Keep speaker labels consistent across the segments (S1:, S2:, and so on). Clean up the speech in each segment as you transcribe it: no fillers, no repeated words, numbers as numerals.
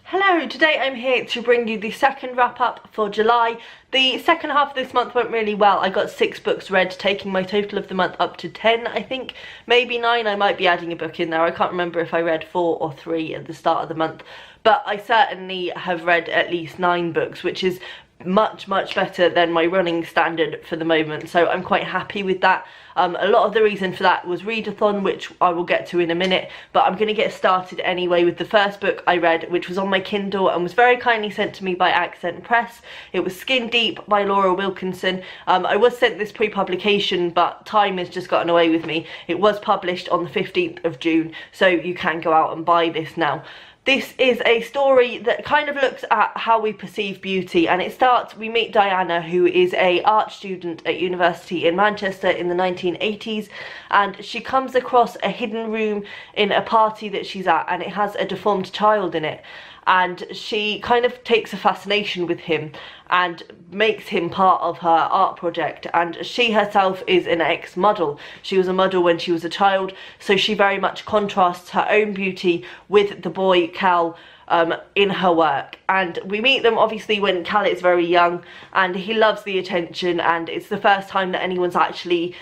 S1: Hello, today I'm here to bring you the second wrap up for July. The second half of this month went really well. I got 6 books read, taking my total of the month up to 10, I think. Maybe 9, I might be adding a book in there. I can't remember if I read 4 or 3 at the start of the month. But I certainly have read at least 9 books, which is much better than my running standard for the moment, so I'm quite happy with that. A lot of the reason for that was readathon, which I will get to in a minute, but I'm going to get started anyway with the first book I read, which was on my Kindle and was very kindly sent to me by Accent Press. It was Skin Deep by Laura Wilkinson. I was sent this pre-publication, but time has just gotten away with me. It was published on the 15th of June, so you can go out and buy this now. This is a story that kind of looks at how we perceive beauty, and it starts, we meet Diana, who is a art student at university in Manchester in the 1980s, and she comes across a hidden room in a party that she's at, and it has a deformed child in it. And she kind of takes a fascination with him and makes him part of her art project. And she herself is an ex-model. She was a model when she was a child, so she very much contrasts her own beauty with the boy Cal in her work. And we meet them obviously when Cal is very young, and he loves the attention, and it's the first time that anyone's actually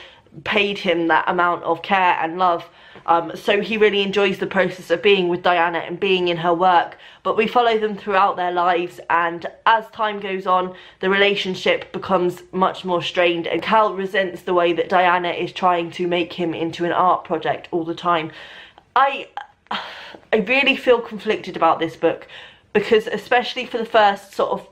S1: paid him that amount of care and love. So he really enjoys the process of being with Diana and being in her work, but we follow them throughout their lives, and as time goes on the relationship becomes much more strained, and Cal resents the way that Diana is trying to make him into an art project all the time. I really feel conflicted about this book, because especially for the first sort of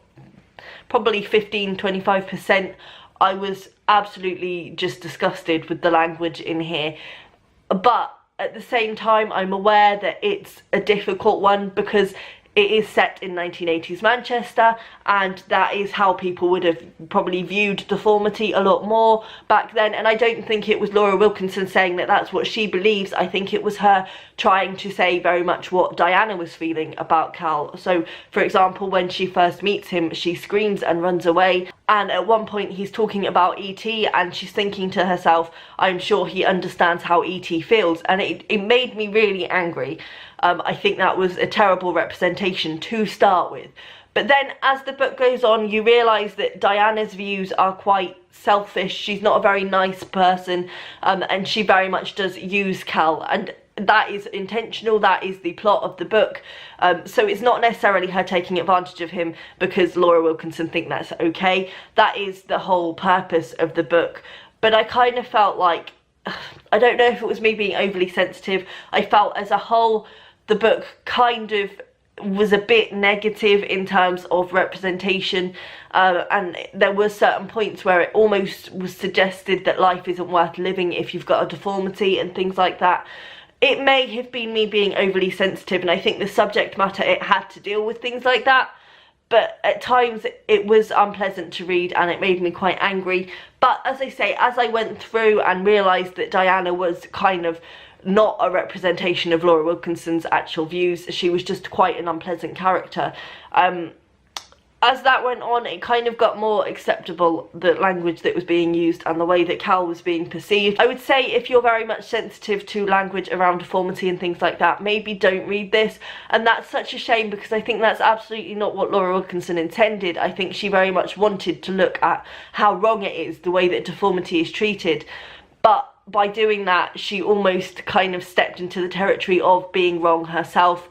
S1: probably 15-25%, I was absolutely just disgusted with the language in here. But at the same time, I'm aware that it's a difficult one because it is set in 1980s Manchester, and that is how people would have probably viewed deformity a lot more back then. And I don't think it was Laura Wilkinson saying that that's what she believes. I think it was her trying to say very much what Diana was feeling about Cal. So, for example, when she first meets him, she screams and runs away. And at one point he's talking about E.T. and she's thinking to herself, I'm sure he understands how E.T. feels. And it made me really angry. I think that was a terrible representation to start with. But then as the book goes on, you realise that Diana's views are quite selfish. She's not a very nice person, and she very much does use Cal, and that is intentional. That is the plot of the book. So it's not necessarily her taking advantage of him because Laura Wilkinson think that's okay. That is the whole purpose of the book. But I kind of felt like, I don't know if it was me being overly sensitive, I felt as a whole the book kind of was a bit negative in terms of representation, and there were certain points where it almost was suggested that life isn't worth living if you've got a deformity and things like that. It may have been me being overly sensitive, and I think the subject matter, it had to deal with things like that, but at times it was unpleasant to read and it made me quite angry. But as I say, as I went through and realised that Diana was kind of not a representation of Laura Wilkinson's actual views, she was just quite an unpleasant character. As that went on, it kind of got more acceptable, the language that was being used and the way that Cal was being perceived. I would say if you're very much sensitive to language around deformity and things like that, maybe don't read this. And that's such a shame, because I think that's absolutely not what Laura Wilkinson intended. I think she very much wanted to look at how wrong it is, the way that deformity is treated. But by doing that, she almost kind of stepped into the territory of being wrong herself.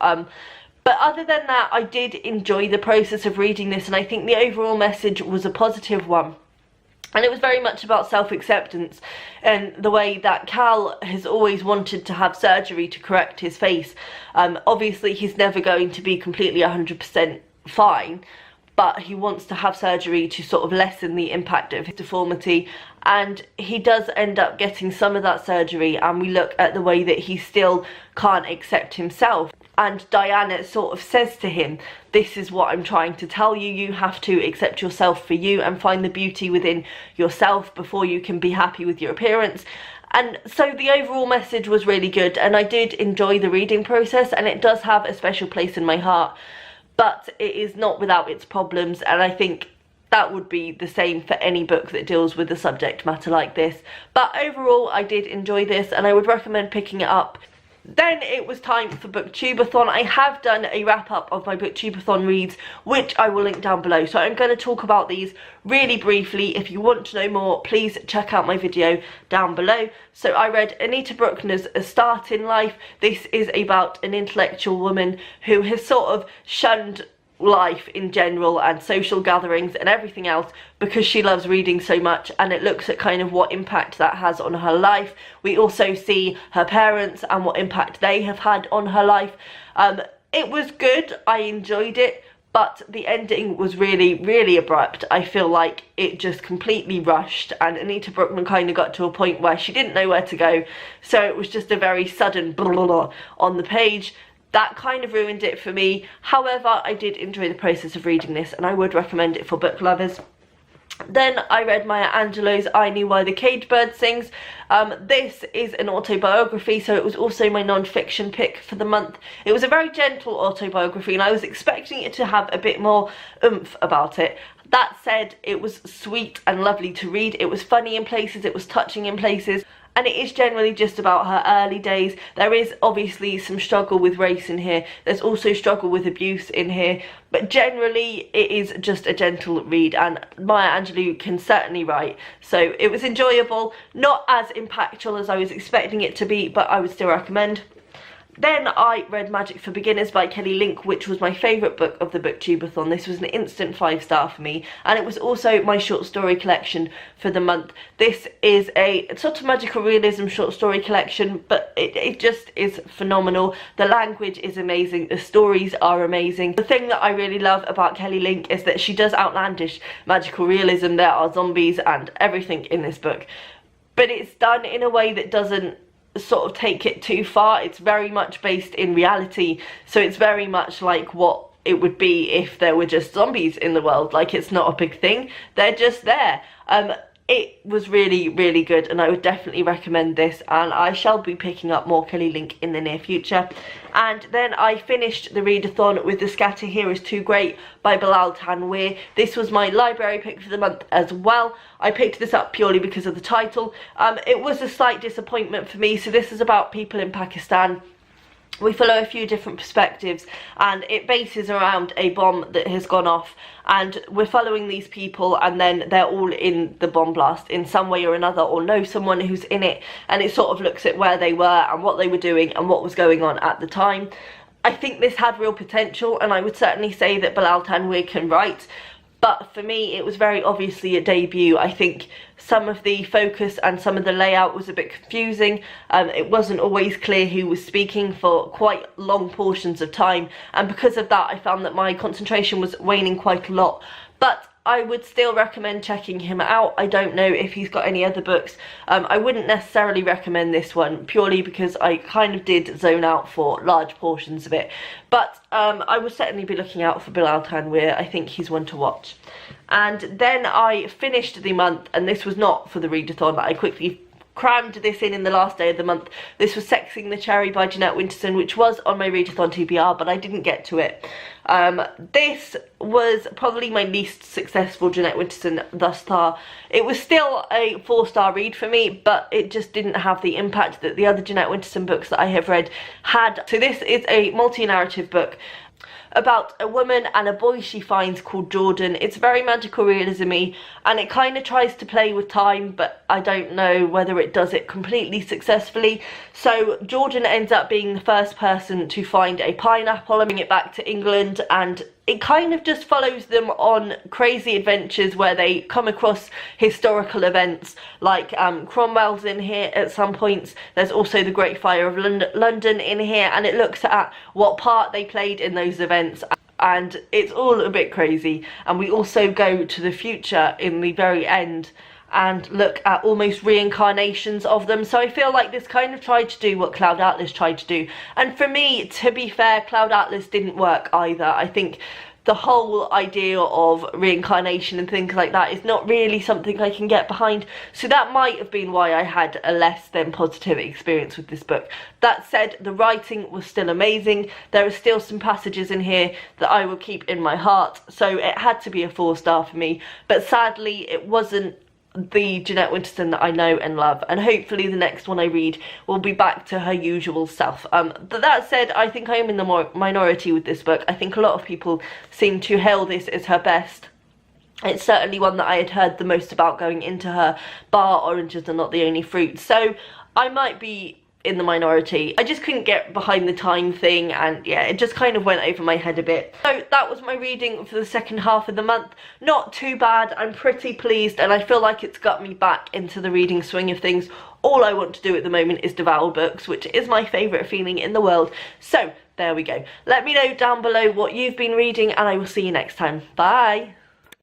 S1: But other than that, I did enjoy the process of reading this, and I think the overall message was a positive one. And it was very much about self-acceptance, and the way that Cal has always wanted to have surgery to correct his face. Obviously, he's never going to be completely 100% fine, but he wants to have surgery to sort of lessen the impact of his deformity, and he does end up getting some of that surgery, and we look at the way that he still can't accept himself. And Diana sort of says to him, this is what I'm trying to tell you, you have to accept yourself for you and find the beauty within yourself before you can be happy with your appearance. And so the overall message was really good, and I did enjoy the reading process, and it does have a special place in my heart. But it is not without its problems, and I think that would be the same for any book that deals with a subject matter like this. But overall, I did enjoy this, and I would recommend picking it up Then it was time for Booktubeathon. I have done a wrap up of my Booktubeathon reads, which I will link down below. So I'm going to talk about these really briefly. If you want to know more, please check out my video down below. So I read Anita Bruckner's A Start in Life. This is about an intellectual woman who has sort of shunned life in general and social gatherings and everything else because she loves reading so much, and it looks at kind of what impact that has on her life. We also see her parents and what impact they have had on her life. It was good, I enjoyed it, but the ending was really abrupt. I feel like it just completely rushed, and Anita Bruckner kind of got to a point where she didn't know where to go, so it was just a very sudden blah, blah, blah on the page. That kind of ruined it for me. However, I did enjoy the process of reading this, and I would recommend it for book lovers. Then I read Maya Angelou's I Knew Why the Caged Bird Sings. This is an autobiography, so it was also my non-fiction pick for the month. It was a very gentle autobiography, and I was expecting it to have a bit more oomph about it. That said, it was sweet and lovely to read. It was funny in places, it was touching in places, and it is generally just about her early days. There is obviously some struggle with race in here. There's also struggle with abuse in here, but generally it is just a gentle read, and Maya Angelou can certainly write. So it was enjoyable, not as impactful as I was expecting it to be, but I would still recommend. Then I read Magic for Beginners by Kelly Link, which was my favourite book of the Booktubeathon. This was an instant 5-star for me, and it was also my short story collection for the month. This is a sort of magical realism short story collection, but it just is phenomenal. The language is amazing, the stories are amazing. The thing that I really love about Kelly Link is that she does outlandish magical realism. There are zombies and everything in this book, but it's done in a way that doesn't sort of take it too far. It's very much based in reality, so it's very much like what it would be if there were just zombies in the world. Like, it's not a big thing, they're just there. It was really good, and I would definitely recommend this, and I shall be picking up more Kelly Link in the near future. And then I finished the readathon with The Scatter Here Is Too Great by Bilal Tanweer. This was my library pick for the month as well. I picked this up purely because of the title. It was a slight disappointment for me. So this is about people in Pakistan. We follow a few different perspectives, and it bases around a bomb that has gone off, and we're following these people, and then they're all in the bomb blast in some way or another, or know someone who's in it, and it sort of looks at where they were and what they were doing and what was going on at the time. I think this had real potential, and I would certainly say that Bilal Tanweer can write, but for me it was very obviously a debut. I think some of the focus and some of the layout was a bit confusing. It wasn't always clear who was speaking for quite long portions of time, and because of that I found that my concentration was waning quite a lot. But I would still recommend checking him out. I don't know if he's got any other books. I wouldn't necessarily recommend this one purely because I kind of did zone out for large portions of it. But I would certainly be looking out for Bilal Tanweer. I think he's one to watch. And then I finished the month, and this was not for the readathon, but I quickly crammed this in the last day of the month. This was Sexing the Cherry by Jeanette Winterson, which was on my readathon TBR, but I didn't get to it. This was probably my least successful Jeanette Winterson thus far. It was still a 4-star read for me, but it just didn't have the impact that the other Jeanette Winterson books that I have read had. So this is a multi-narrative book about a woman and a boy she finds called Jordan. It's very magical realism-y, and it kind of tries to play with time, but I don't know whether it does it completely successfully. So Jordan ends up being the first person to find a pineapple and bring it back to England, and it kind of just follows them on crazy adventures where they come across historical events, like Cromwell's in here at some points. There's also the Great Fire of London in here, and it looks at what part they played in those events, and it's all a bit crazy. And we also go to the future in the very end and look at almost reincarnations of them. So I feel like this kind of tried to do what Cloud Atlas tried to do, and for me, to be fair, Cloud Atlas didn't work either. I think the whole idea of reincarnation and things like that is not really something I can get behind, so that might have been why I had a less than positive experience with this book. That said, the writing was still amazing. There are still some passages in here that I will keep in my heart, so it had to be a 4-star for me, but sadly it wasn't the Jeanette Winterson that I know and love, and hopefully the next one I read will be back to her usual self. But that said, I think I am in the minority with this book. I think a lot of people seem to hail this as her best. It's certainly one that I had heard the most about going into her bar Oranges Are Not the Only Fruit, so I might be in the minority. I just couldn't get behind the time thing, and yeah, it just kind of went over my head a bit. So that was my reading for the second half of the month. Not too bad, I'm pretty pleased, and I feel like it's got me back into the reading swing of things. All I want to do at the moment is devour books, which is my favourite feeling in the world. So there we go. Let me know down below what you've been reading, and I will see you next time. Bye!